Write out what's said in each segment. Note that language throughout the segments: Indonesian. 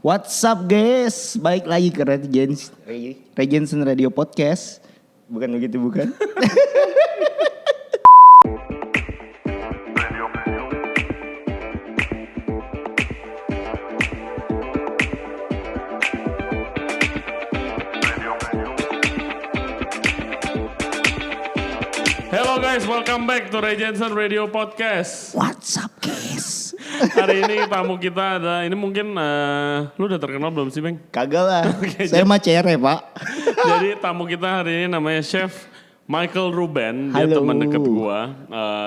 What's up guys? Balik lagi ke Regensen Radio Podcast. Bukan begitu bukan? Hello guys, welcome back to Regensen Radio Podcast. What's up guys? Hari ini tamu kita ada, ini mungkin lu udah terkenal belum sih Bang? Kagak lah, Oke, saya mah cere pak. Jadi tamu kita hari ini namanya Chef Michael Ruben, dia Halo. teman dekat gua.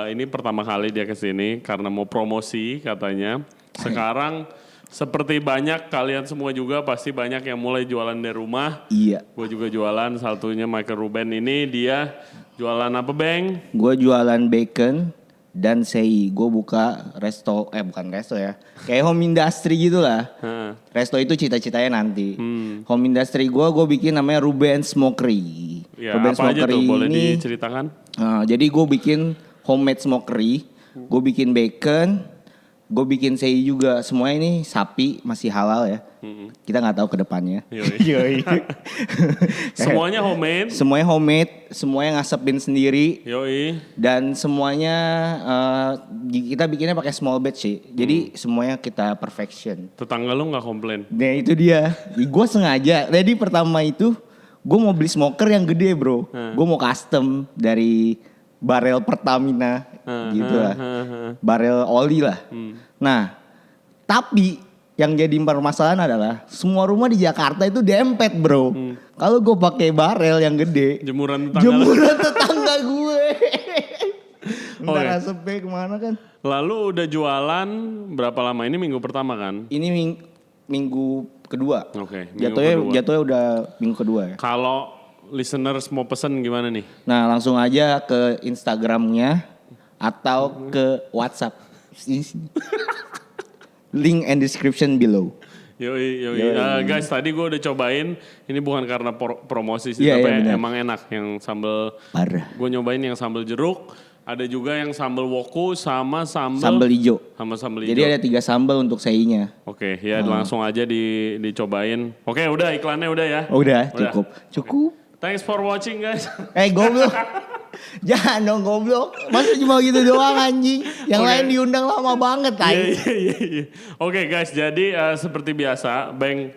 Ini pertama kali dia kesini karena mau promosi katanya. Sekarang seperti banyak kalian semua juga pasti banyak yang mulai jualan dari rumah. Iya. Gue juga jualan, satunya Michael Ruben ini dia jualan apa Bang? Gue jualan bacon dan sei. Gue buka bukan resto ya. Kayak home industry gitu lah. Resto itu cita-citanya nanti. Home industry gue bikin namanya Ruben Smokery. Ya, Ruben apa aja tuh boleh ini, diceritakan? Jadi gue bikin homemade smokery. Gue bikin bacon. Gue bikin sei juga. Semuanya ini sapi masih halal ya. Kita nggak tahu ke depannya. Yoi. Semuanya homemade. Semuanya homemade. Semuanya ngasepin sendiri. Yoi. Dan semuanya kita bikinnya pakai small batch sih. Jadi semuanya kita perfection. Tetangga lu gak komplain? Nah itu dia. Gue sengaja. Jadi pertama itu gue mau beli smoker yang gede bro. Gue mau custom dari barel Pertamina gitu lah. Barel oli lah. Nah tapi yang jadi permasalahan adalah semua rumah di Jakarta itu dempet bro. Kalau gue pakai barel yang gede, Jemuran tetangga gue. Ntar Oke. asepnya kemana kan? Lalu udah jualan berapa lama? Ini minggu pertama kan? Ini minggu kedua. Oke, minggu kedua. Jatuhnya udah minggu kedua ya. Kalau listeners mau pesen gimana nih? Nah langsung aja ke Instagramnya atau ke WhatsApp. Link and description below. Yoi. Guys tadi gue udah cobain. Ini bukan karena promosi sih. Iya, tapi iya, benar. emang enak. Yang sambal. Parah. Gue nyobain yang sambal jeruk. Ada juga yang sambal woku sama Sambal hijau. Sama sambal hijau. Jadi ada 3 sambal untuk seinya. Oke, ya langsung aja dicobain. Oke, udah iklannya udah ya. Udah. Cukup. Thanks for watching guys. Goblok. Jangan dong goblok. Masa cuma gitu doang anjing. Yang Oke. lain diundang lama banget anjing. Iya. Oke guys, jadi seperti biasa, Bang,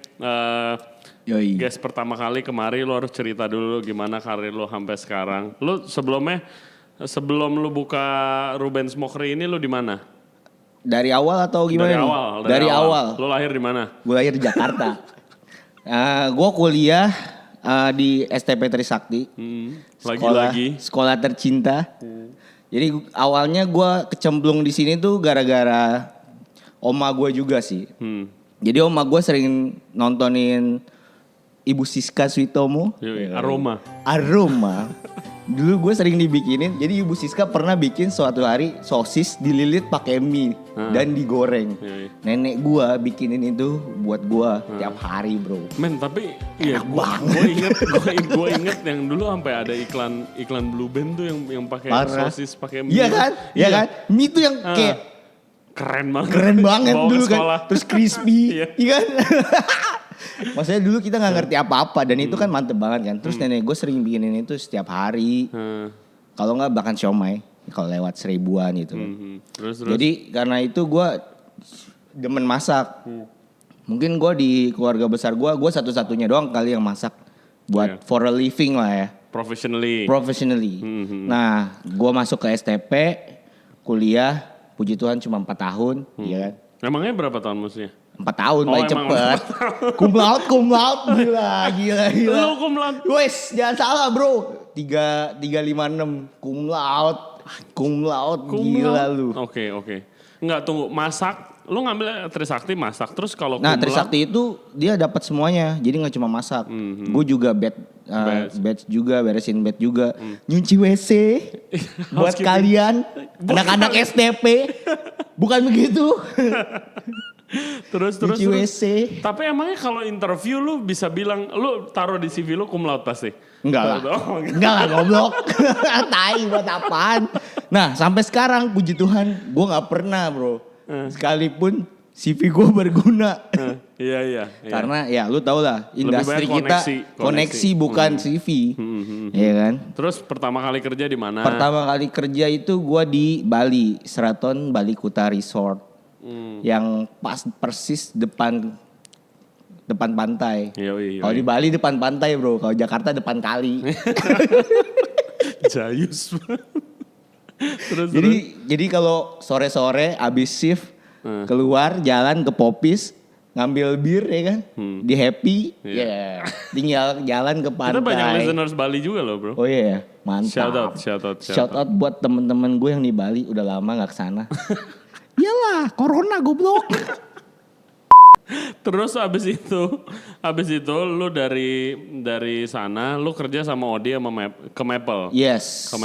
Yoi. guys pertama kali kemari lo harus cerita dulu gimana karir lo sampai sekarang. Lo sebelum lo buka Ruben Smokery ini lo di mana? Dari awal atau gimana? Dari awal. Lo lahir di mana? Gue lahir di Jakarta. Gue kuliah di STP Trisakti. Sekolah tercinta. Jadi awalnya gue kecemplung di sini tuh gara-gara oma gue juga sih. Jadi oma gue sering nontonin Ibu Siska Suitomo. Yoi, Aroma. Dulu gue sering dibikinin. Jadi Ibu Siska pernah bikin suatu hari sosis dililit pakai mie dan digoreng. Yoi. Nenek gue bikinin itu buat gue tiap hari bro. Men tapi Enak banget. gue inget yang dulu sampai ada iklan Blue Band tuh yang pakai Parah. sosis pakai mie. Iya kan? Iya kan? Mie tuh yang kayak Keren banget. keren banget Bawa ke dulu kan. sekolah. Terus crispy. Iya. Iya kan? Maksudnya dulu kita gak ngerti apa-apa. Dan itu kan mantep banget kan. Terus nenek gue sering bikinin itu setiap hari. Kalau gak bahkan siomay. Kalau lewat 1000-an gitu. Terus. Jadi karena itu gue demen masak. Mungkin gue di keluarga besar gue satu-satunya doang kali yang masak. Buat for a living lah ya. Professionally. Nah gue masuk ke STP. Kuliah. Puji Tuhan cuma 4 tahun. Iya kan? Emangnya berapa tahun maksudnya? 4 tahun Oh, paling emang cepet. Cum laude. Gila. Lu cum laude. Wes jangan salah bro. 356 cum laude. Gila lu. Oke. Enggak tunggu, masak. Lu ngambil Trisakti masak terus kalau Nah cum laude- Trisakti itu dia dapat semuanya. Jadi gak cuma masak. Gue juga batch juga, beresin bed juga. Nyuci WC buat Housekeeping. kalian anak-anak STP. Bukan begitu. Terus. Nyuci WC. Tapi emangnya kalau interview lu bisa bilang, lu taruh di CV lu cum laude pasti? Enggak lah. Oh, Enggak lah goblok. Tai buat apaan. Nah sampai sekarang puji Tuhan gue gak pernah bro. Sekalipun CV gue berguna. Iya. Karena ya lu tau lah industri banyak kita koneksi. koneksi bukan CV. Iya kan? Terus pertama kali kerja di mana? Pertama kali kerja itu gue di Bali, Sheraton Bali Kuta Resort. Yang pas persis depan pantai. Yoi. Kalau di Bali depan pantai bro, kalau Jakarta depan kali. Jayus. terus. Jadi kalau sore-sore abis shift keluar jalan ke Popis ngambil bir ya kan, di Happy, ya tinggal jalan ke pantai. Kita banyak listeners Bali juga loh bro. Oh iya, mantap. Shout out. Buat temen-temen gue yang di Bali udah lama nggak kesana. Iyalah, corona goblok. Terus abis itu lu dari sana lu kerja sama Odi sama ke Maple. Yes. Ke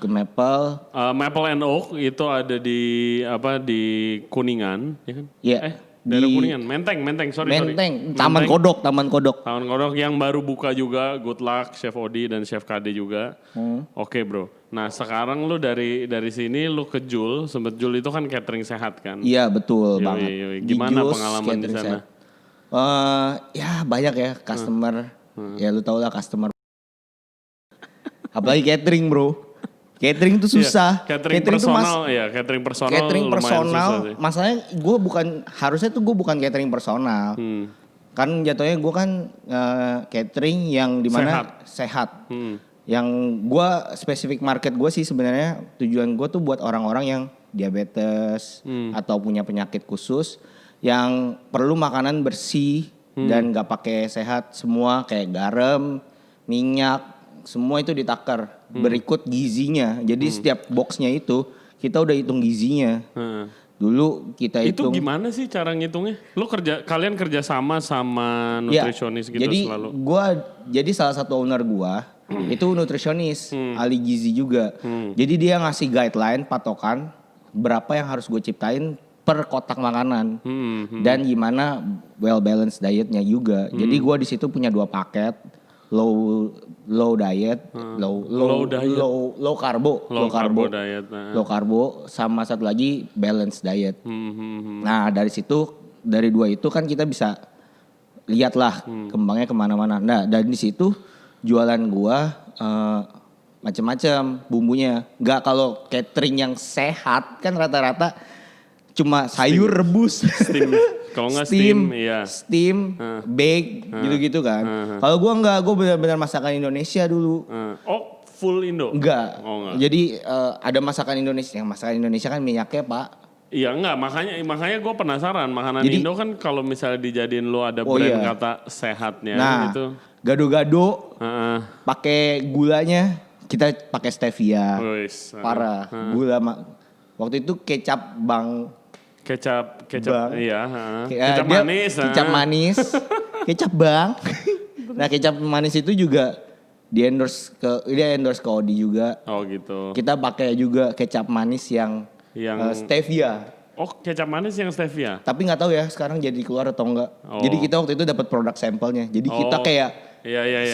Maple. Maple and Oak itu ada di Kuningan, ya kan? Iya. Daerah Kuningan, Menteng, sorry. Menteng, Taman Kodok. Taman Kodok yang baru buka juga, Good Luck, Chef Odi dan Chef KD juga. Oke bro. Nah sekarang lu dari sini lu ke Jul, sempet Jul itu kan catering sehat kan? Iya betul banget. Gimana Jus, pengalaman di sana? Ya banyak ya customer, ya lu tau lah customer. Apalagi catering bro. Catering itu susah. Catering personal, catering personal. Catering personal, masalahnya harusnya tuh gue bukan catering personal. Kan jatuhnya gue kan catering yang dimana sehat. Yang gue spesifik market gue sih sebenarnya tujuan gue tuh buat orang-orang yang diabetes atau punya penyakit khusus yang perlu makanan bersih dan gak pakai sehat semua kayak garam, minyak, semua itu ditakar. Berikut gizinya. Jadi setiap boxnya itu kita udah hitung gizinya. Dulu kita hitung. Itu gimana sih cara ngitungnya? Kalian kerja sama nutrisionis gitu jadi selalu? Jadi salah satu owner gua itu nutrisionis, ahli gizi juga. Jadi dia ngasih guideline patokan berapa yang harus gue ciptain per kotak makanan dan gimana well balanced dietnya juga. Jadi gua di situ punya 2 paket. Low diet, low carbo sama satu lagi balanced diet. Nah dari 2 itu kan kita bisa lihat lah kembangnya kemana-mana. Nah dan di situ jualan gua macam-macam bumbunya. Gak kalau catering yang sehat kan rata-rata cuma sayur rebus, kalau nggak steam, bake gitu-gitu kan. Kalau gue enggak, gue benar-benar masakan Indonesia dulu. Oh, full Indo? Enggak. Jadi ada masakan Indonesia. Yang masakan Indonesia kan minyaknya Pak. Iya enggak, makanya gue penasaran makanan Indo kan kalau misalnya dijadiin lo ada brand kata sehatnya gitu. Gado-gado, pakai gulanya kita pakai stevia, parah. Gula waktu itu kecap Kecap iya. Kecap manis. Kecap manis. Kecap bang. Nah kecap manis itu juga dia endorse ke Odi juga. Oh gitu. Kita pakai juga kecap manis yang stevia. Oh kecap manis yang stevia. Tapi nggak tahu ya sekarang jadi keluar atau enggak. Jadi kita waktu itu dapat produk sampelnya. Jadi kita kayak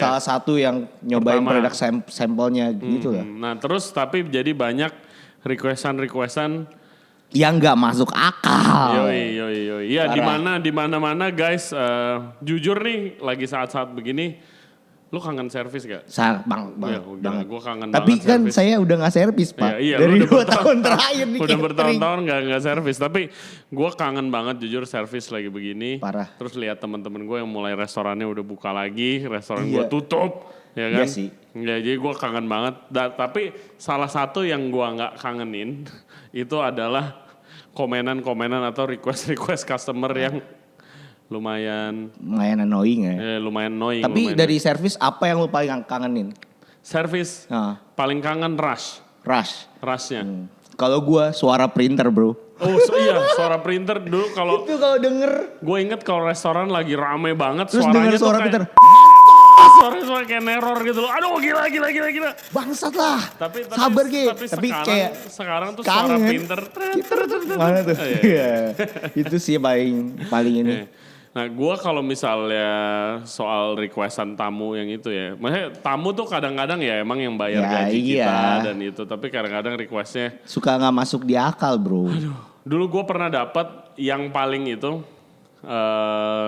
salah satu yang nyobain produk sampelnya gitu lah. Nah terus tapi jadi banyak requestan yang nggak masuk akal. Yoi. Iya di mana guys. Jujur nih lagi saat-saat begini, lu kangen servis gak? Bang. Gue kangen tapi banget. Tapi kan servis. saya udah nggak servis Pak. Dari 2 tahun terakhir nih. Udah bertahun-tahun nggak servis. Tapi gue kangen banget jujur servis lagi begini. Parah. Terus lihat teman-teman gue yang mulai restorannya udah buka lagi, restoran gue tutup, ya kan? Iya sih. Ya, jadi gue kangen banget. Tapi salah satu yang gue nggak kangenin itu adalah komenan atau request customer yang lumayan annoying ya. Lumayan annoying. Tapi dari servis apa yang lu paling kangenin? Servis paling kangen rushnya. Kalau gua suara printer bro. Oh iya suara printer dulu kalau itu kalau denger. Gue inget kalau restoran lagi rame banget terus suaranya denger suara printer. Suara kayak neror gitu loh. Aduh gila. Bangsat lah. Tapi sabar gitu. Tapi kayak sekarang tuh suara printer. Mana tuh? Iya. Itu sih paling ini. Nah gue kalau misalnya soal requestan tamu yang itu ya. Maksudnya tamu tuh kadang-kadang ya emang yang bayar gaji kita dan itu. Tapi kadang-kadang requestnya. Suka gak masuk di akal bro. Aduh. Dulu gue pernah dapat yang paling itu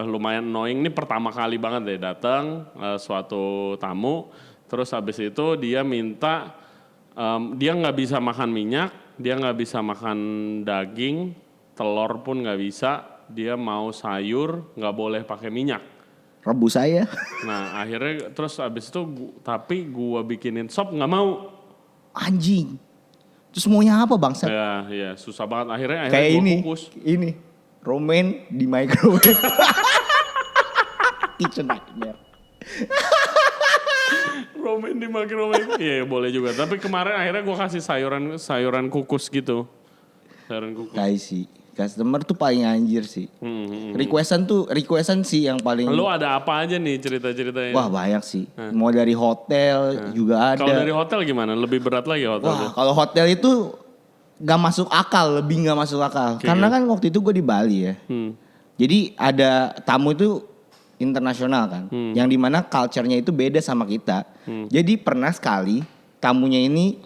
lumayan annoying. Ini pertama kali banget deh datang suatu tamu. Terus habis itu dia minta dia nggak bisa makan minyak, dia nggak bisa makan daging, telur pun nggak bisa. Dia mau sayur nggak boleh pakai minyak. Rebus saya. Nah akhirnya terus habis itu tapi gue bikinin sop nggak mau. Anjing. Terus maunya apa bangsa? Ya susah banget. Akhirnya Kayak gue ini. kukus. Ini. Romaine di microwave. Kitchen nightmare. Romaine di microwave. Iya boleh juga. Tapi kemarin akhirnya gue kasih sayuran kukus gitu. Sayuran kukus. Kayak sih. Customer tuh paling anjir sih. Requestan sih yang paling. Lo ada apa aja nih cerita-ceritanya? Wah banyak sih. Mau dari hotel juga ada. Kalau dari hotel gimana? Lebih berat lagi hotel? Wah kalau hotel itu gak masuk akal. Lebih gak masuk akal. Okay. Karena kan waktu itu gue di Bali ya. Jadi ada tamu itu internasional kan. Yang dimana culture-nya itu beda sama kita. Jadi pernah sekali tamunya ini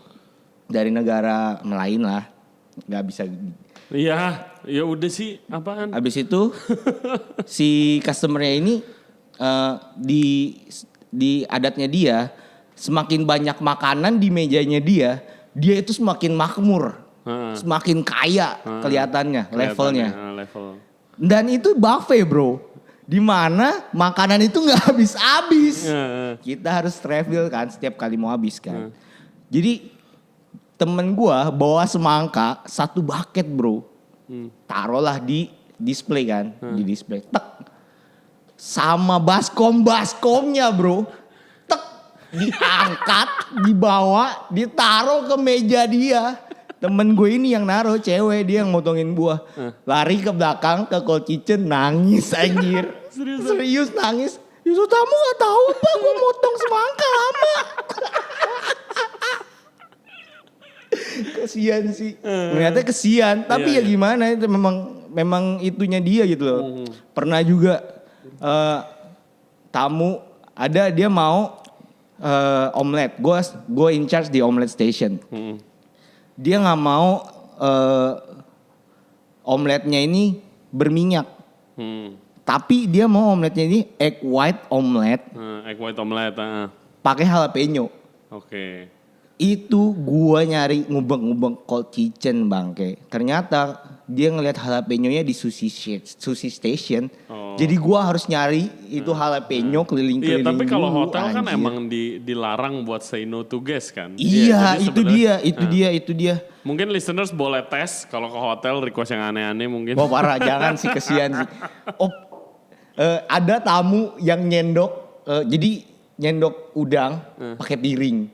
dari negara lain lah. Gak bisa. Iya, ya udah sih apaan. Habis itu si customer-nya ini di adatnya dia semakin banyak makanan di mejanya dia itu semakin makmur. Semakin kaya kelihatannya levelnya. Level. Dan itu buffet bro. Di mana makanan itu nggak habis-habis. Kita harus travel kan setiap kali mau habis kan. Jadi temen gua bawa semangka 1 bucket bro. Taruhlah di display kan. Di display. Tek. Sama baskomnya bro. Tek. Diangkat, dibawa, ditaruh ke meja dia. Temen gue ini yang naruh, cewek, dia yang motongin buah. Lari ke belakang ke cold kitchen, nangis anjir. Serius nangis. Yusuf kamu gak tahu apa gue motong semangka lama. Kesian sih. Ternyata kesian, tapi ya gimana itu memang itunya dia gitu loh. Pernah juga tamu ada dia mau omelet. Gue in charge di omelet station. Dia nggak mau omeletnya ini berminyak. Tapi dia mau omeletnya ini egg white omelet. Egg white omelet. Pakai jalapeno. Oke. Itu gua nyari ngubeng-ngubeng cold kitchen bangke. Ternyata dia ngelihat jalapeno-nya di sushi station. Jadi gua harus nyari itu jalapeno keliling-keliling. Iya, tapi kalau dulu, hotel kan anjir. emang dilarang buat say no to guest kan. Iya, jadi itu dia. Mungkin listeners boleh tes kalau ke hotel request yang aneh-aneh mungkin. Wah parah, jangan sih, kesian sih. Ada tamu yang nyendok, jadi nyendok udang pakai piring.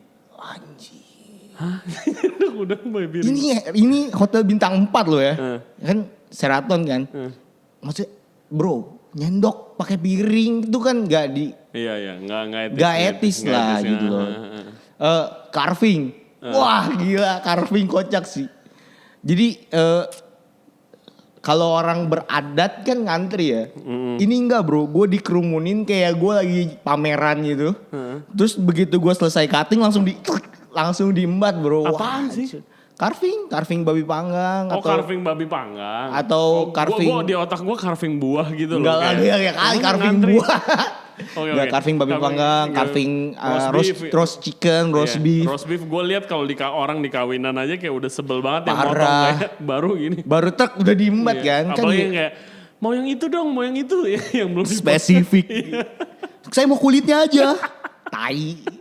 Udah piring. Ini hotel bintang 4 loh ya. Kan Sheraton kan. Maksudnya bro, nyendok pakai piring itu kan enggak di Iya, enggak etis. Enggak etis lah gitu loh. Carving. Wah, gila, carving kocak sih. Jadi kalau orang beradat kan ngantri ya. Ini enggak bro, gue dikerumunin kayak gue lagi pameran gitu. Terus begitu gue selesai cutting langsung diembat bro. Apaan sih? Carving babi panggang. Oh, carving babi panggang. Atau carving. Gua di otak gue carving buah gitu loh. Enggak lagi ya kali carving buah. Enggak, carving babi panggang, carving roast chicken, roast beef. Roast beef gue lihat kalau orang di kawinan aja kayak udah sebel banget yang Parah. motong kayak baru gini. Baru truk udah diembat kan. Apalagi yang kayak mau yang itu dong, mau yang itu yang belum spesifik. Saya mau kulitnya aja. Tai.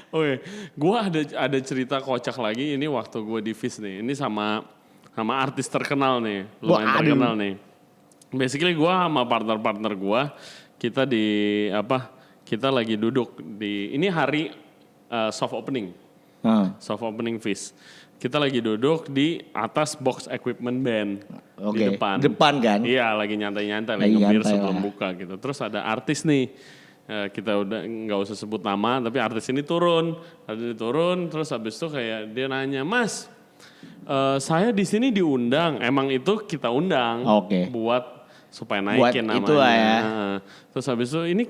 Oke, gue ada cerita kocak lagi ini waktu gue di FIS nih. Ini sama artis terkenal nih, lumayan terkenal nih. Basically gue sama partner gue, kita lagi duduk di ini hari soft opening, soft opening FIS. Kita lagi duduk di atas box equipment band di depan. Depan kan? Iya, lagi nyantai-nyantai, lagi ngebir sebelum buka gitu. Terus ada artis nih. Kita udah nggak usah sebut nama, tapi artis ini turun, terus habis itu kayak dia nanya, Mas, saya di sini diundang, emang itu kita undang, buat supaya naikin namanya. Itulah ya. Terus habis itu ini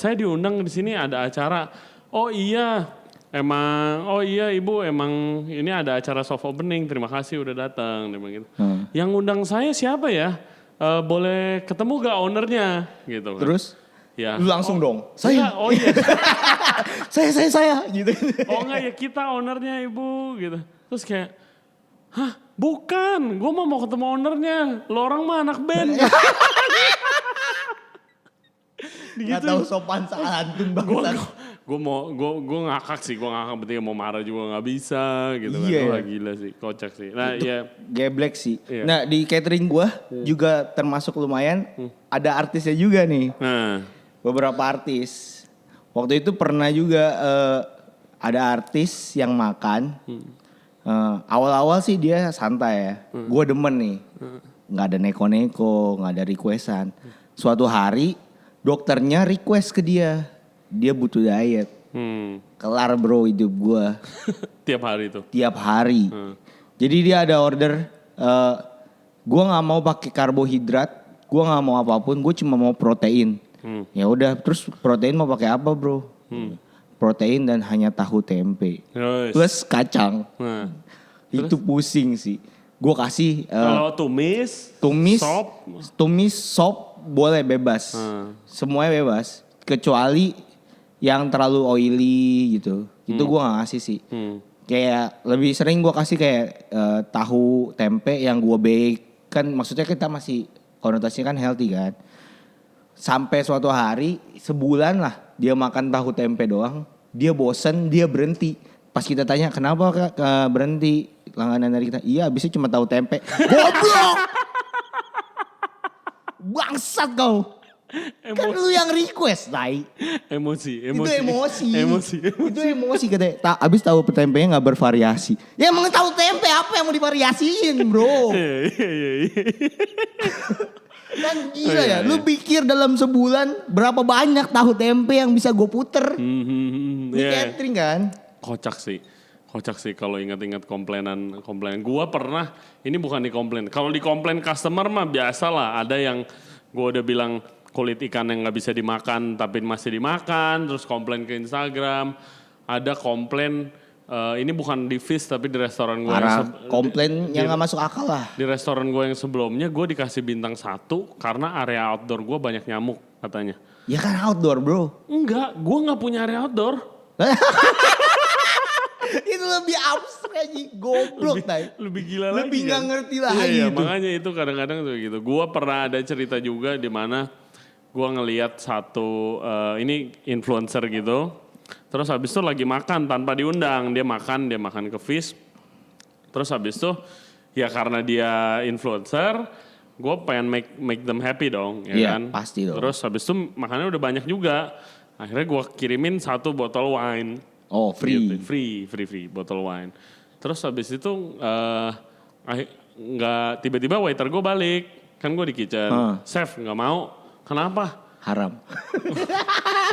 saya diundang di sini ada acara, oh iya, emang oh iya ibu emang ini ada acara soft opening, terima kasih udah datang, dia bilang gitu. Yang undang saya siapa ya? Boleh ketemu gak ownernya gitu kan. Terus? Ya. Lu langsung dong. Saya. Oh iya. saya gitu. Oh enggak ya kita ownernya ibu gitu. Terus kayak, hah bukan, gue mau ketemu ownernya. Lo orang mah anak band. Gak tahu sopan santun banget. Gue ngakak sih, gue ngakak berarti mau marah juga nggak bisa gitu kan. Iya. Wah gila sih, kocak sih. Nah ya. Geblek sih. Iya. Nah di catering gue juga termasuk lumayan. Ada artisnya juga nih. Nah, Beberapa artis. Waktu itu pernah juga ada artis yang makan. Awal-awal sih dia santai ya. Gue demen nih. Nggak ada neko-neko, nggak ada requestan. Suatu hari dokternya request ke dia. Dia butuh diet. Kelar bro hidup gue. tiap hari itu. Tiap hari. Jadi dia ada order. Gue nggak mau pakai karbohidrat. Gue nggak mau apapun. Gue cuma mau protein. Ya udah. Terus protein mau pakai apa bro? Protein dan hanya tahu tempe. Yes. Plus kacang. Nah, Itu pusing sih. Gue kasih kalau tumis, tumis, sop boleh bebas. Semuanya bebas. Kecuali yang terlalu oily gitu. Itu gue gak ngasih sih. Kayak lebih sering gue kasih kayak tahu tempe yang gue bake. Kan maksudnya kita masih konotasinya kan healthy kan. Sampai suatu hari sebulan lah dia makan tahu tempe doang. Dia bosen, dia berhenti. Pas kita tanya kenapa kak berhenti langganan dari kita. Iya abisnya cuma tahu tempe. Goblok! Bangsat kau. Kan lu yang request, Tai. Emosi. Itu emosi katanya. Abis tahu tempenya gak bervariasi. Ya emang tahu tempe apa yang mau divariasiin bro. Iya. Kan gila ya. Lu pikir dalam sebulan berapa banyak tahu tempe yang bisa gue puter. Di catering kan. Kocak sih kalau ingat-ingat komplainan. Gua pernah, ini bukan di komplain. Kalau di komplain customer mah biasa lah. Ada yang gua udah bilang kulit ikan yang nggak bisa dimakan tapi masih dimakan. Terus komplain ke Instagram. Ada komplain, ini bukan di Fish tapi di restoran gua. Komplain yang nggak masuk akal lah. Di restoran gua yang sebelumnya gua dikasih bintang 1 karena area outdoor gua banyak nyamuk katanya. Ya kan outdoor bro. Enggak, gua nggak punya area outdoor. Itu lebih abstrak aja, goblok Lebih gila lagi. Lebih nggak kan? ngerti lagi Iya, itu. makanya itu kadang-kadang tuh gitu. Gua pernah ada cerita juga di mana gua ngelihat satu ini influencer gitu. Terus habis itu lagi makan tanpa diundang, dia makan ke Fish. Terus habis itu ya karena dia influencer, gua pengen make them happy dong, ya Iya, kan? pasti dong. Terus habis itu makannya udah banyak juga. Akhirnya gua kirimin 1 botol wine. Oh free. Gitu. Free botol wine. Terus habis itu nggak tiba-tiba waiter gue balik, kan gue di kitchen. Chef nggak mau, kenapa? Haram.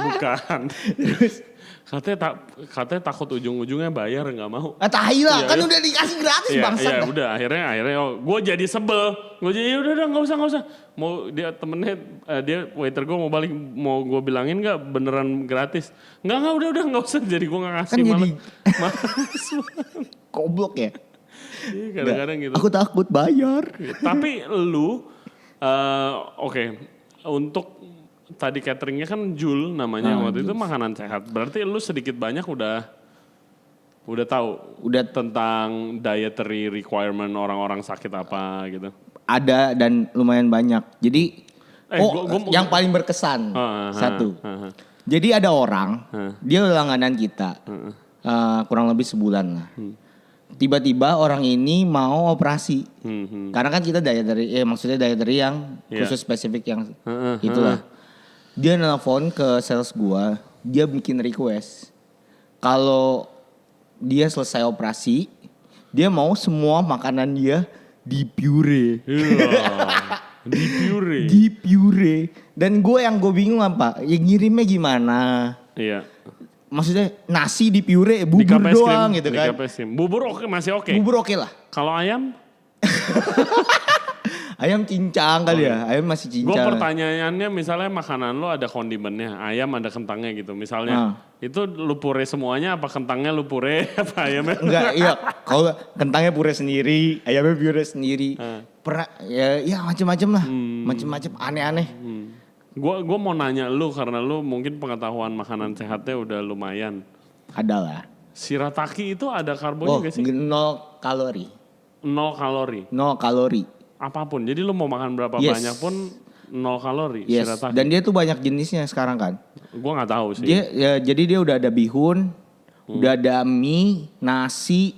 Bukan. Katanya takut ujung-ujungnya bayar nggak mau. Tai lah, Iya, kan iya. udah dikasih gratis bangsat. Iya udah akhirnya gue jadi sebel. Gue jadi udah nggak usah. Mau dia temennya dia waiter gue mau balik, mau gue bilangin nggak beneran gratis. Nggak udah nggak usah. Jadi gue nggak ngasih Kan malah. jadi goblok ya. Iya, kadang-kadang gitu. Aku takut bayar. Tapi lu oke, untuk tadi cateringnya kan Jul namanya waktu itu makanan sehat. Berarti lu sedikit banyak udah tahu tentang dietary requirement orang-orang sakit apa gitu. Ada dan lumayan banyak. Jadi yang paling berkesan satu. Jadi ada orang, dia langganan kita. Kurang lebih sebulan lah. Tiba-tiba orang ini mau operasi. Karena kan kita dietary, maksudnya dietary yang khusus spesifik yang itulah. Dia nelfon ke sales gua, dia bikin request. Kalau dia selesai operasi, dia mau semua makanan dia di-puree. Di-puree. Dan yang gue bingung apa, ya ngirimnya gimana? Iya. Maksudnya nasi di-puree, bubur doang gitu kan. Bubur masih oke. Bubur oke lah. Kalau ayam? Ayam cincang kali ya, ayam masih Gue cincang. pertanyaannya misalnya makanan lo ada kondimennya, ayam ada kentangnya gitu. Misalnya itu lu pure semuanya apa kentangnya lu pure apa ayamnya? Enggak, iya. Kalau kentangnya pure sendiri, ayamnya pure sendiri. Pernah ya macam-macam lah. Macam-macam aneh-aneh. Gue mau nanya lu karena lu mungkin pengetahuan makanan sehatnya udah lumayan. Ada lah. Shirataki itu ada karbonnya gak sih? 0 kalori. 0 kalori. 0 kalori. Apapun. Jadi lu mau makan berapa Yes. banyak pun 0 kalori Yes. shirataki. Dan dia tuh banyak jenisnya sekarang kan. Gue nggak tahu sih. Jadi dia udah ada bihun, udah ada mie, nasi,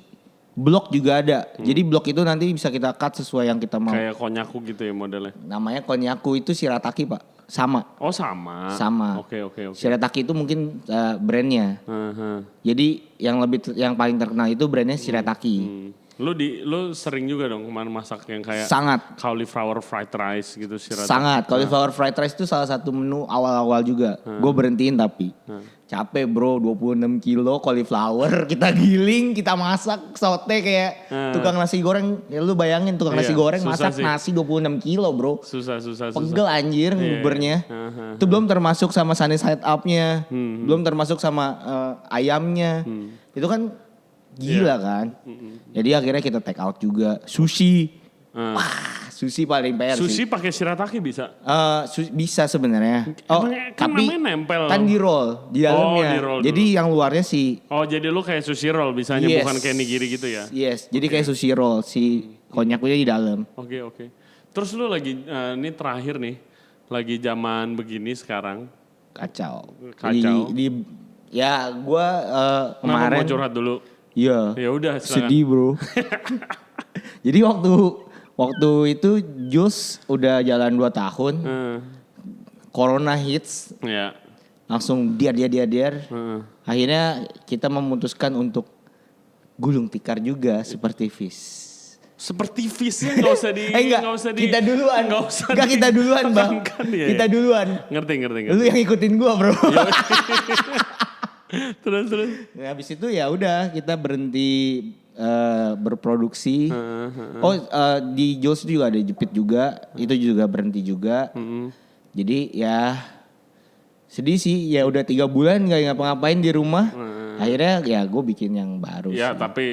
blok juga ada. Jadi blok itu nanti bisa kita cut sesuai yang kita mau. Kayak konyaku gitu ya modelnya. Namanya konyaku itu shirataki pak. Sama. Oh sama. Sama. Oke. Shirataki itu mungkin brandnya. Jadi yang paling terkenal itu brandnya Shirataki. Lu sering juga dong kemarin masak yang kayak Sangat. cauliflower fried rice gitu shirataki. Sangat. Cauliflower fried rice itu salah satu menu awal-awal juga. Gue berhentiin tapi. Capek bro, 26 kilo cauliflower. Kita giling, kita masak, saute kayak tukang nasi goreng. Ya lu bayangin tukang nasi goreng susah masak sih. nasi 26 kilo bro. Susah. Pegel anjir ngubernya. Itu belum termasuk sama sunny side up-nya. Belum termasuk sama ayamnya. Itu kan gila kan. Jadi akhirnya kita take out juga. Sushi. Wah, sushi paling PR Sushi sih. pakai shirataki bisa? Bisa sebenarnya. Kan Tapi namanya nempel. kan di roll di dalamnya. di roll Jadi dulu. yang luarnya sih. Oh jadi lu kayak sushi roll bisanya Yes. bukan kayak nigiri gitu ya? Yes, jadi kayak sushi roll si konyaknya di dalam. Oke. Terus lu lagi, ini terakhir nih, lagi zaman begini sekarang. Kacau. Kacau. Ya gue Kenapa kemarin. mau curhat dulu? Iya. Ya udah silakan. Sedih bro. Jadi waktu itu Jus udah jalan 2 tahun. Corona hits. Ya. Langsung diar. Akhirnya kita memutuskan untuk gulung tikar juga seperti Fish. Seperti fish-nya nggak usah di, enggak, nggak usah di. kita duluan. Nggak usah Enggak, kita duluan bang. ditekankan, ya, Kita ya. duluan. Ngerti. Lu yang ikutin gua bro. Terus. Nah, habis itu ya udah kita berhenti berproduksi. Di Jos juga ada jepit juga, itu juga berhenti juga. Jadi ya sedih sih, ya udah 3 bulan nggak ngapa-ngapain di rumah. Akhirnya ya gue bikin yang baru. Ya sih. tapi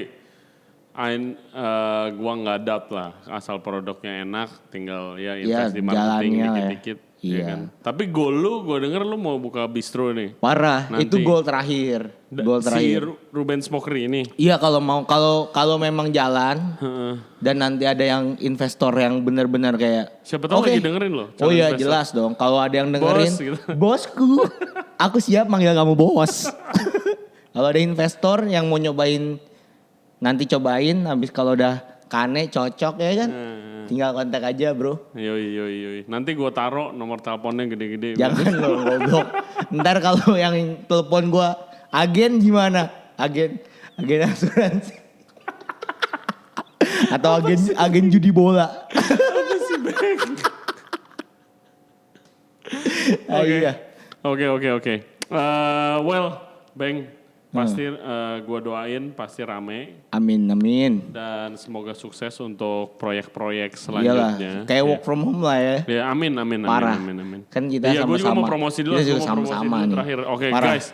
gua nggak doubt lah, asal produknya enak, tinggal ya invest di marketing jalannya dikit-dikit. ya. Ya Iya. kan? Tapi goal lu, gue denger lu mau buka bistro nih. Parah, Nanti. itu goal terakhir. Si Ruben Smokery ini. Iya kalau memang jalan dan nanti ada yang investor yang benar-benar kayak. Siapa tahu "Oke." lagi dengerin lo. Oh iya jelas dong. Kalau ada yang dengerin, Bos, gitu. Bosku, aku siap manggil kamu bos. Kalau ada investor yang mau nyobain, nanti cobain. Habis kalau udah kane cocok ya kan, tinggal kontak aja bro. Yoi. Nanti gue taruh nomor teleponnya gede-gede. Jangan lo goblok. Ntar kalau yang telepon gua agen gimana? Agen asuransi. Atau agen judi bola. Apa sih Bang? Iya. Oke. Well, Bang, pasti gue doain pasti rame Amin. dan semoga sukses untuk proyek-proyek Iyalah, selanjutnya. kayak work from home lah ya. Ya, amin. Parah. Amin. Kan kita Iya, gue juga sama-sama. mau promosi dulu. Kita juga gua mau promosi sama-sama dulu nih. terakhir. Oke, Parah. guys.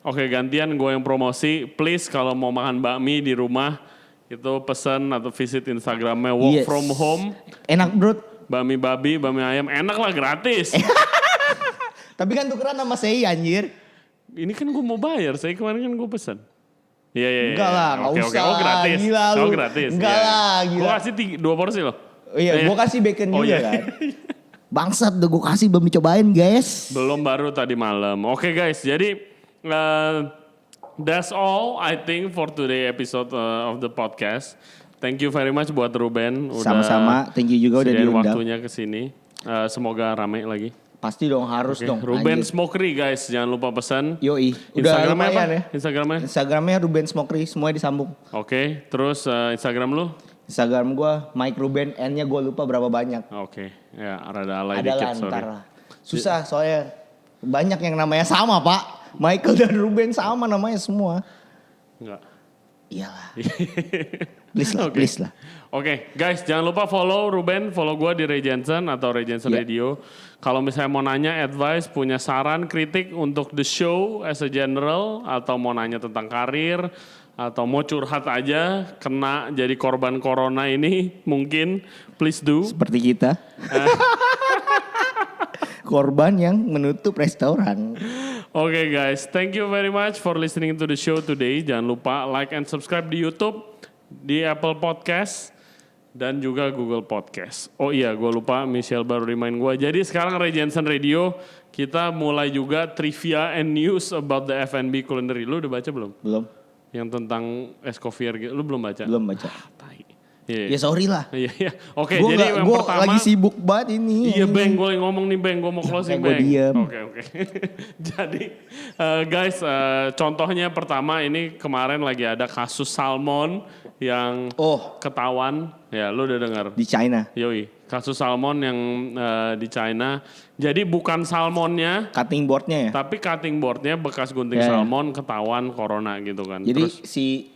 Oke, gantian gue yang promosi. Please kalau mau makan bakmi di rumah, itu pesan atau visit Instagramnya Work Yes. From Home. Enak bro. Bakmi babi, bakmi ayam. Enak lah, gratis. Tapi kan tukeran sama Sei anjir. Ini kan gue mau bayar. Saya kemarin kan gue pesan. Iya. Enggak lah, nggak Oke. usah. Oh, gratis. Gila lu. Oh, gratis. Enggak Iya. lah, gila. Gue kasih 2 porsi loh. Oh iya, gue kasih bacon Oh, juga iya. kan. Bangsat udah gue kasih belum dicobain guys. Belum, baru tadi malam. Oke guys, jadi that's all I think for today episode of the podcast. Thank you very much buat Ruben udah Sama-sama, thank you juga udah sediain diundang. waktunya ke sini. Semoga rame lagi. Pasti dong, harus dong. Ruben anjir. Smokery guys, jangan lupa pesan. Yoi, udah Instagramnya apa? lumayan ya. Instagramnya Ruben Smokery, semuanya disambung. Oke, terus Instagram lu? Instagram gue Mike Ruben, N-nya gue lupa berapa banyak. Oke, ya rada alay Ada dikit, lah sorry. ntar lah. Susah soalnya banyak yang namanya sama pak. Michael dan Ruben sama namanya semua. Enggak. Iyalah. Please lah, Oke. please lah. Oke, guys, jangan lupa follow Ruben, follow gue di Ray Jensen atau Ray Jensen Yeah. Radio. Kalau misalnya mau nanya, advice, punya saran, kritik untuk the show as a general, atau mau nanya tentang karir, atau mau curhat aja, kena jadi korban corona ini, mungkin, please do. Seperti kita. Korban yang menutup restoran. Oke guys, thank you very much for listening to the show today. Jangan lupa like and subscribe di YouTube, di Apple Podcast, dan juga Google Podcast. Oh iya, gue lupa, Michelle baru remind gue. Jadi sekarang Ray Jensen Radio, kita mulai juga trivia and news about the F&B culinary. Lu udah baca belum? Belum, Yang tentang Escoffier gitu, lu belum baca? belum baca. Tai. Iya. Ya sorry lah. Iya, iya. Oke, Gue jadi yang pertama. lagi sibuk banget ini. Iya Bang, gue ngomong nih Bang, gue mau closing Gue Bang. diem. Oke. Jadi guys, contohnya pertama ini kemarin lagi ada kasus salmon yang ketahuan. Ya lu udah dengar. Di China. Yoi, kasus salmon yang di China. Jadi bukan salmonnya, Cutting boardnya ya. tapi cutting boardnya bekas gunting Ya. salmon ketahuan corona gitu kan. Jadi Terus, si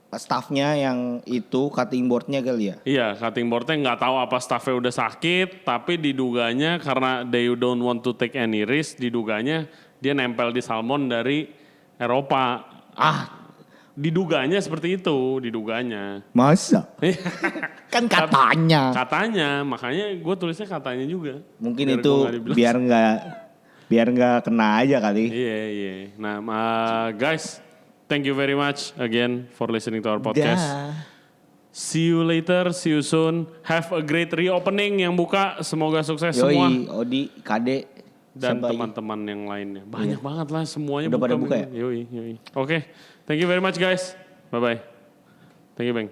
staffnya yang itu cutting boardnya kali ya. iya, cutting boardnya nggak tahu apa staffnya udah sakit, tapi diduganya karena they don't want to take any risk, diduganya dia nempel di salmon dari Eropa. Diduganya seperti itu, diduganya. Masa? Kan katanya. Katanya, makanya gue tulisnya katanya juga. Mungkin Biar itu gua nggak dibilang. biar nggak kena aja kali. Iya. Nah, guys, thank you very much again for listening to our podcast. Dah. See you later, see you soon. Have a great reopening yang buka. Semoga sukses semua. Yoi, Odi, Kade, Dan siapa lagi? teman-teman yang lainnya. Banyak banget lah semuanya. Udah pada buka ya? Yoi. Oke, thank you very much guys. Bye-bye. Thank you Bang.